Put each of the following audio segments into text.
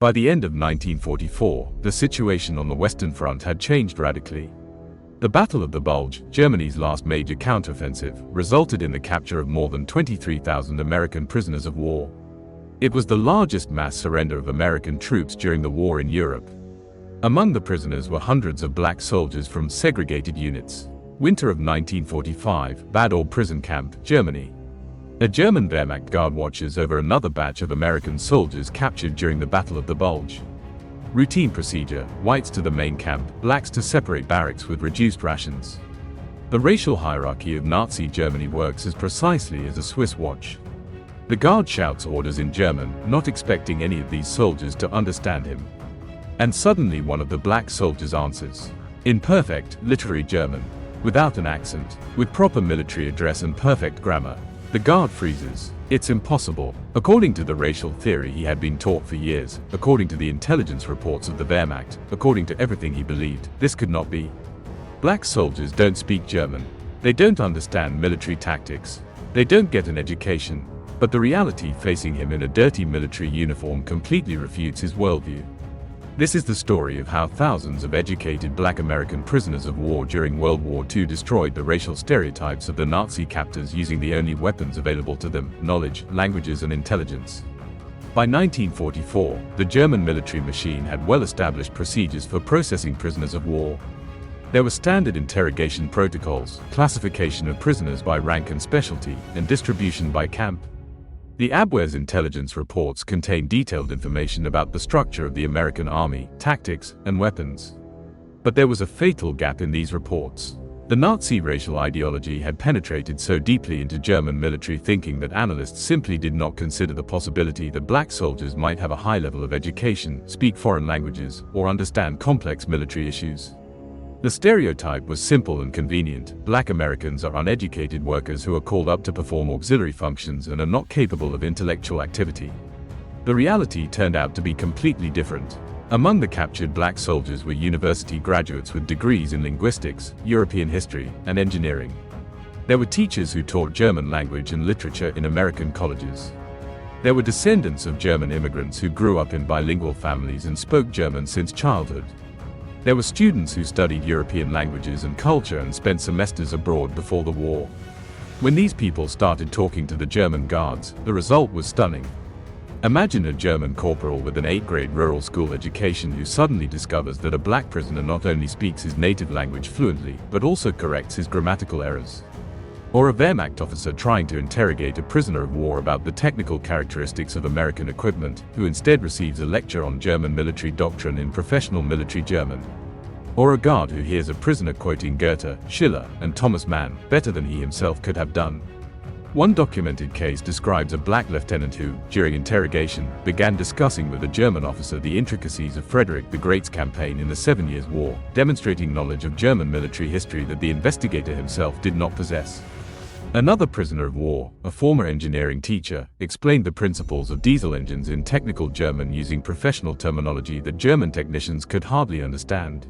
By the end of 1944, the situation on the Western Front had changed radically. The Battle of the Bulge, Germany's last major counteroffensive, resulted in the capture of more than 23,000 American prisoners of war. It was the largest mass surrender of American troops during the war in Europe. Among the prisoners were hundreds of black soldiers from segregated units. Winter of 1945, Bad Aue prison camp, Germany. A German Wehrmacht guard watches over another batch of American soldiers captured during the Battle of the Bulge. Routine procedure: whites to the main camp, blacks to separate barracks with reduced rations. The racial hierarchy of Nazi Germany works as precisely as a Swiss watch. The guard shouts orders in German, not expecting any of these soldiers to understand him. And suddenly one of the black soldiers answers, in perfect, literary German, without an accent, with proper military address and perfect grammar. The guard freezes. It's impossible. According to the racial theory he had been taught for years, according to the intelligence reports of the Wehrmacht, according to everything he believed, this could not be. Black soldiers don't speak German. They don't understand military tactics. They don't get an education. But the reality facing him in a dirty military uniform completely refutes his worldview. This is the story of how thousands of educated black American prisoners of war during World War II destroyed the racial stereotypes of the Nazi captors using the only weapons available to them: knowledge, languages, and intelligence. By 1944, the German military machine had well-established procedures for processing prisoners of war. There were standard interrogation protocols, classification of prisoners by rank and specialty, and distribution by camp. The Abwehr's intelligence reports contain detailed information about the structure of the American army, tactics, and weapons. But there was a fatal gap in these reports. The Nazi racial ideology had penetrated so deeply into German military thinking that analysts simply did not consider the possibility that black soldiers might have a high level of education, speak foreign languages, or understand complex military issues. The stereotype was simple and convenient: black Americans are uneducated workers who are called up to perform auxiliary functions and are not capable of intellectual activity. The reality turned out to be completely different. Among the captured black soldiers were university graduates with degrees in linguistics, European history, and engineering. There were teachers who taught German language and literature in American colleges. There were descendants of German immigrants who grew up in bilingual families and spoke German since childhood. There were students who studied European languages and culture and spent semesters abroad before the war. When these people started talking to the German guards, the result was stunning. Imagine a German corporal with an 8th-grade rural school education who suddenly discovers that a black prisoner not only speaks his native language fluently, but also corrects his grammatical errors. Or a Wehrmacht officer trying to interrogate a prisoner of war about the technical characteristics of American equipment, who instead receives a lecture on German military doctrine in professional military German. Or a guard who hears a prisoner quoting Goethe, Schiller, and Thomas Mann better than he himself could have done. One documented case describes a black lieutenant who, during interrogation, began discussing with a German officer the intricacies of Frederick the Great's campaign in the 7 Years' War, demonstrating knowledge of German military history that the investigator himself did not possess. Another prisoner of war, a former engineering teacher, explained the principles of diesel engines in technical German using professional terminology that German technicians could hardly understand.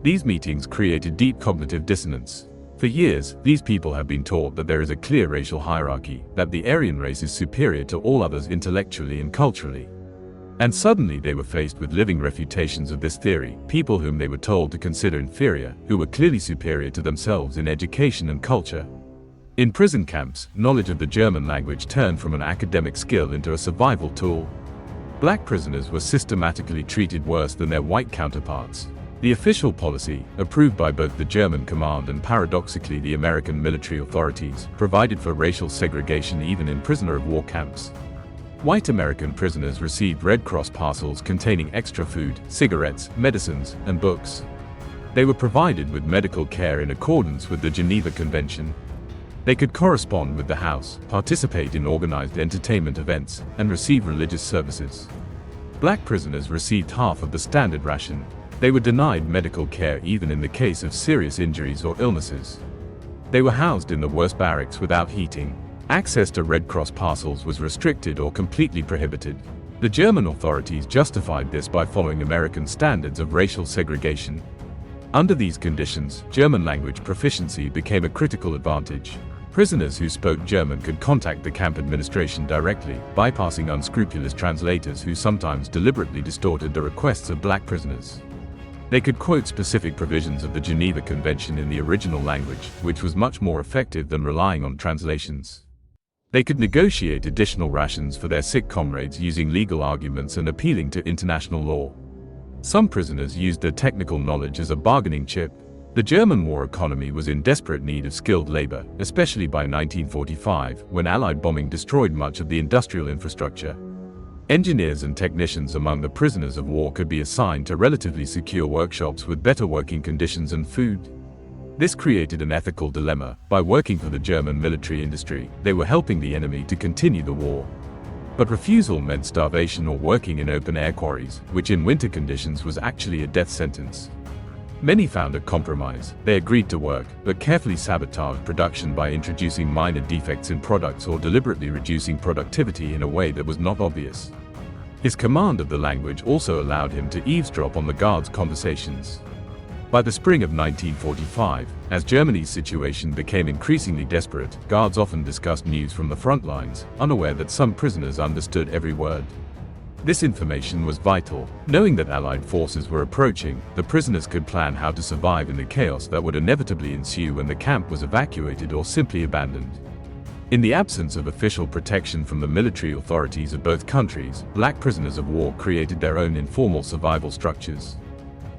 These meetings created deep cognitive dissonance. For years, these people have been taught that there is a clear racial hierarchy, that the Aryan race is superior to all others intellectually and culturally. And suddenly they were faced with living refutations of this theory, people whom they were told to consider inferior, who were clearly superior to themselves in education and culture. In prison camps, knowledge of the German language turned from an academic skill into a survival tool. Black prisoners were systematically treated worse than their white counterparts. The official policy, approved by both the German command and paradoxically the American military authorities, provided for racial segregation even in prisoner of war camps. White American prisoners received Red Cross parcels containing extra food, cigarettes, medicines, and books. They were provided with medical care in accordance with the Geneva Convention. They could correspond with the house, participate in organized entertainment events, and receive religious services. Black prisoners received half of the standard ration. They were denied medical care even in the case of serious injuries or illnesses. They were housed in the worst barracks without heating. Access to Red Cross parcels was restricted or completely prohibited. The German authorities justified this by following American standards of racial segregation. Under these conditions, German language proficiency became a critical advantage. Prisoners who spoke German could contact the camp administration directly, bypassing unscrupulous translators who sometimes deliberately distorted the requests of black prisoners. They could quote specific provisions of the Geneva Convention in the original language, which was much more effective than relying on translations. They could negotiate additional rations for their sick comrades using legal arguments and appealing to international law. Some prisoners used their technical knowledge as a bargaining chip. The German war economy was in desperate need of skilled labor, especially by 1945, when Allied bombing destroyed much of the industrial infrastructure. Engineers and technicians among the prisoners of war could be assigned to relatively secure workshops with better working conditions and food. This created an ethical dilemma. By working for the German military industry, they were helping the enemy to continue the war. But refusal meant starvation or working in open-air quarries, which in winter conditions was actually a death sentence. Many found a compromise. They agreed to work, but carefully sabotaged production by introducing minor defects in products or deliberately reducing productivity in a way that was not obvious. His command of the language also allowed him to eavesdrop on the guards' conversations. By the spring of 1945, as Germany's situation became increasingly desperate, guards often discussed news from the front lines, unaware that some prisoners understood every word. This information was vital. Knowing that Allied forces were approaching, the prisoners could plan how to survive in the chaos that would inevitably ensue when the camp was evacuated or simply abandoned. In the absence of official protection from the military authorities of both countries, black prisoners of war created their own informal survival structures.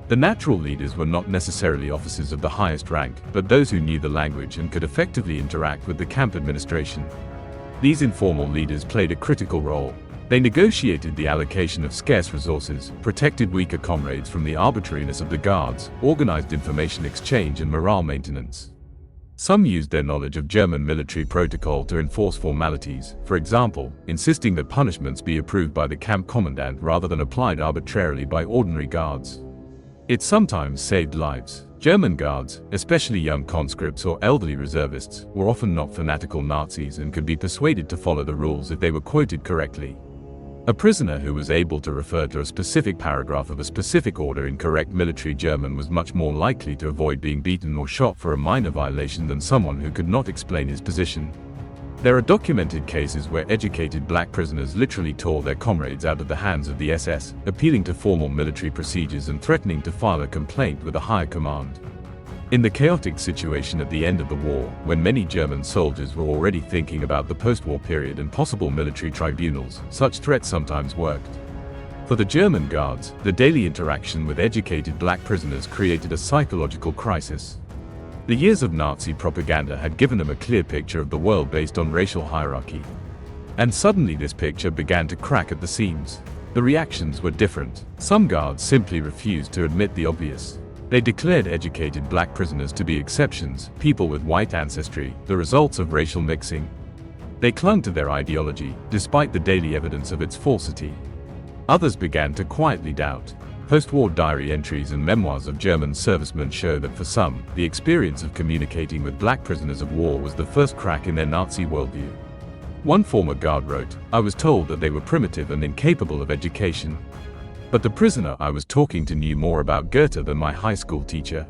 The natural leaders were not necessarily officers of the highest rank, but those who knew the language and could effectively interact with the camp administration. These informal leaders played a critical role. They negotiated the allocation of scarce resources, protected weaker comrades from the arbitrariness of the guards, organized information exchange and morale maintenance. Some used their knowledge of German military protocol to enforce formalities, for example, insisting that punishments be approved by the camp commandant rather than applied arbitrarily by ordinary guards. It sometimes saved lives. German guards, especially young conscripts or elderly reservists, were often not fanatical Nazis and could be persuaded to follow the rules if they were quoted correctly. A prisoner who was able to refer to a specific paragraph of a specific order in correct military German was much more likely to avoid being beaten or shot for a minor violation than someone who could not explain his position. There are documented cases where educated black prisoners literally tore their comrades out of the hands of the SS, appealing to formal military procedures and threatening to file a complaint with a higher command. In the chaotic situation at the end of the war, when many German soldiers were already thinking about the post-war period and possible military tribunals, such threats sometimes worked. For the German guards, the daily interaction with educated black prisoners created a psychological crisis. The years of Nazi propaganda had given them a clear picture of the world based on racial hierarchy. And suddenly this picture began to crack at the seams. The reactions were different. Some guards simply refused to admit the obvious. They declared educated black prisoners to be exceptions, people with white ancestry, the results of racial mixing. They clung to their ideology, despite the daily evidence of its falsity. Others began to quietly doubt. Post-war diary entries and memoirs of German servicemen show that for some, the experience of communicating with black prisoners of war was the first crack in their Nazi worldview. One former guard wrote, "I was told that they were primitive and incapable of education. But the prisoner I was talking to knew more about Goethe than my high school teacher.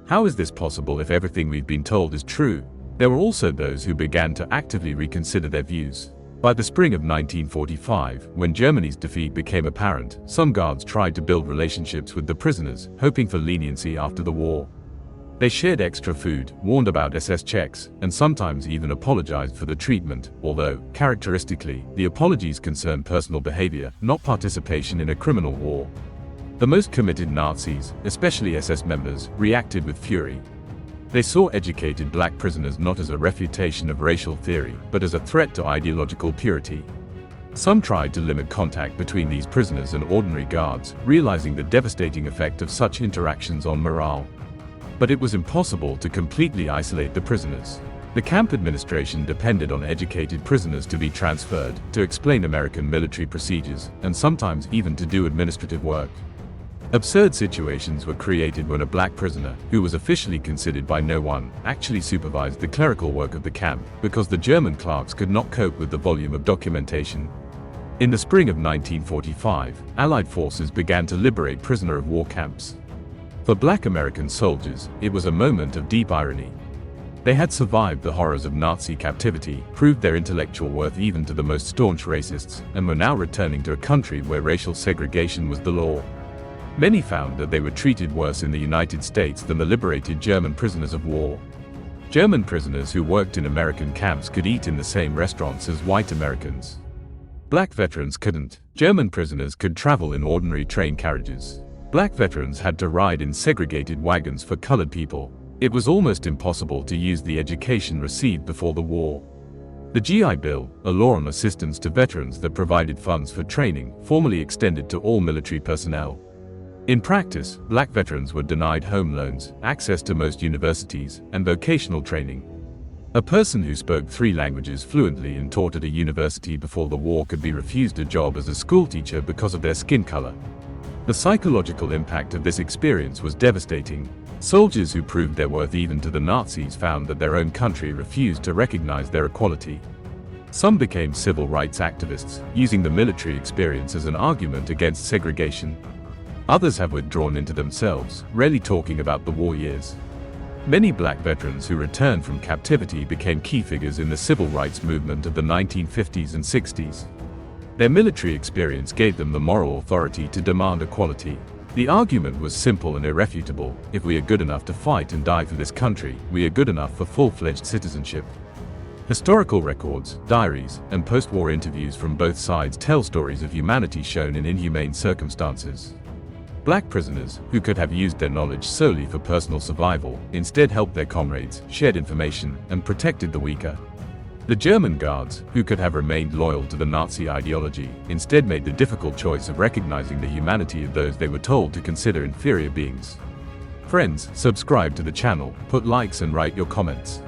How is this possible if everything we've been told is true?" There were also those who began to actively reconsider their views. By the spring of 1945, when Germany's defeat became apparent, some guards tried to build relationships with the prisoners, hoping for leniency after the war. They shared extra food, warned about SS checks, and sometimes even apologized for the treatment, although, characteristically, the apologies concerned personal behavior, not participation in a criminal war. The most committed Nazis, especially SS members, reacted with fury. They saw educated black prisoners not as a refutation of racial theory, but as a threat to ideological purity. Some tried to limit contact between these prisoners and ordinary guards, realizing the devastating effect of such interactions on morale. But it was impossible to completely isolate the prisoners. The camp administration depended on educated prisoners to be transferred, to explain American military procedures, and sometimes even to do administrative work. Absurd situations were created when a black prisoner, who was officially considered by no one, actually supervised the clerical work of the camp, because the German clerks could not cope with the volume of documentation. In the spring of 1945, Allied forces began to liberate prisoner of war camps. For black American soldiers, it was a moment of deep irony. They had survived the horrors of Nazi captivity, proved their intellectual worth even to the most staunch racists, and were now returning to a country where racial segregation was the law. Many found that they were treated worse in the United States than the liberated German prisoners of war. German prisoners who worked in American camps could eat in the same restaurants as white Americans. Black veterans couldn't. German prisoners could travel in ordinary train carriages. Black veterans had to ride in segregated wagons for colored people. It was almost impossible to use the education received before the war. The GI Bill, a law on assistance to veterans that provided funds for training, formally extended to all military personnel. In practice, black veterans were denied home loans, access to most universities, and vocational training. A person who spoke 3 languages fluently and taught at a university before the war could be refused a job as a schoolteacher because of their skin color. The psychological impact of this experience was devastating. Soldiers who proved their worth even to the Nazis found that their own country refused to recognize their equality. Some became civil rights activists, using the military experience as an argument against segregation. Others have withdrawn into themselves, rarely talking about the war years. Many black veterans who returned from captivity became key figures in the civil rights movement of the 1950s and 60s. Their military experience gave them the moral authority to demand equality. The argument was simple and irrefutable: if we are good enough to fight and die for this country, we are good enough for full-fledged citizenship. Historical records, diaries, and post-war interviews from both sides tell stories of humanity shown in inhumane circumstances. Black prisoners, who could have used their knowledge solely for personal survival, instead helped their comrades, shared information, and protected the weaker. The German guards, who could have remained loyal to the Nazi ideology, instead made the difficult choice of recognizing the humanity of those they were told to consider inferior beings. Friends, subscribe to the channel, put likes and write your comments.